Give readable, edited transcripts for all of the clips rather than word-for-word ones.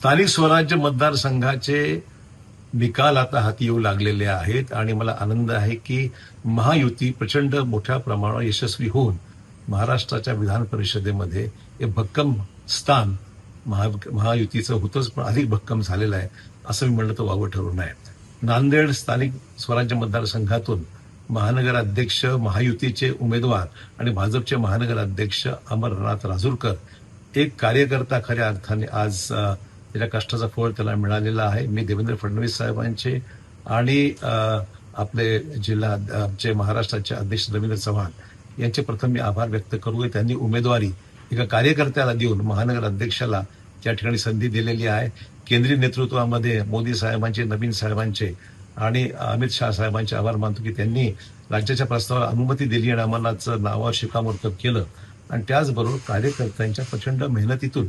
स्थानिक स्वराज्य मतदारसंघाचे निकाल आता हाती येऊ लागलेले आहेत आणि मला आनंद आहे की महायुती प्रचंड मोठ्या प्रमाणावर यशस्वी होऊन महाराष्ट्राच्या विधान परिषदेमध्ये एक भक्कम स्थान महायुतीचं होतंच, पण अधिक भक्कम झालेलं आहे असं मी म्हणलं तर वावं ठरू नये. नांदेड स्थानिक स्वराज्य मतदारसंघातून महानगर अध्यक्ष महायुतीचे उमेदवार आणि भाजपचे महानगर अध्यक्ष अमरनाथ राजूरकर एक कार्यकर्ता खऱ्या अर्थाने आज त्याच्या कष्टाचं फळ त्याला मिळालेलं आहे. मी देवेंद्र फडणवीस साहेबांचे आणि आपले आमचे महाराष्ट्राचे अध्यक्ष रवींद्र चव्हाण यांचे प्रथम मी आभार व्यक्त करू. त्यांनी उमेदवारी एका कार्यकर्त्याला देऊन महानगर अध्यक्षाला त्या ठिकाणी संधी दिलेली आहे. केंद्रीय नेतृत्वामध्ये मोदी साहेबांचे, नवीन साहेबांचे आणि अमित शाह साहेबांचे आभार मानतो की त्यांनी राज्याच्या प्रस्तावाला अनुमती दिली आणि अमरनाथचं नावावर शिक्कामोर्तब केलं. आणि त्याचबरोबर कार्यकर्त्यांच्या प्रचंड मेहनतीतून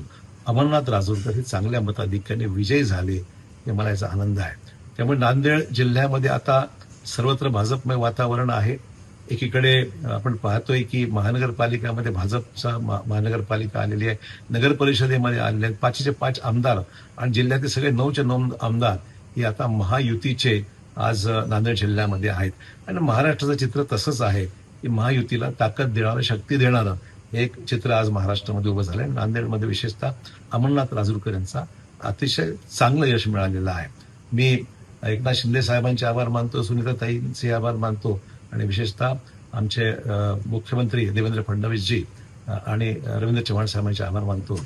अमरनाथ राजूरकर हे चांगल्या मताधिक्याने विजयी झाले, हे मला याचा आनंद आहे. त्यामुळे नांदेड जिल्ह्यामध्ये आता सर्वत्र भाजपमय वातावरण आहे. एकीकडे आपण पाहतोय की महानगरपालिकामध्ये भाजपचा महानगरपालिका आलेली आहे, नगर परिषदेमध्ये आलेले आहेत 5चे 5 आमदार आणि जिल्ह्यातील सगळे 9चे 9 आमदार हे आता महायुतीचे आज नांदेड जिल्ह्यामध्ये आहेत. आणि महाराष्ट्राचं चित्र तसंच आहे की महायुतीला ताकद देणारं, शक्ती देणारं एक चित्र आज महाराष्ट्रामध्ये उभं झालंय. नांदेडमध्ये विशेषतः अमरनाथ राजूरकर यांचा अतिशय चांगलं यश मिळालेलं आहे. मी एकनाथ शिंदे साहेबांचे आभार मानतो, सुनीताताईंचे आभार मानतो आणि विशेषतः आमचे मुख्यमंत्री देवेंद्र फडणवीसजी आणि रवींद्र चव्हाण साहेबांचे आभार मानतो.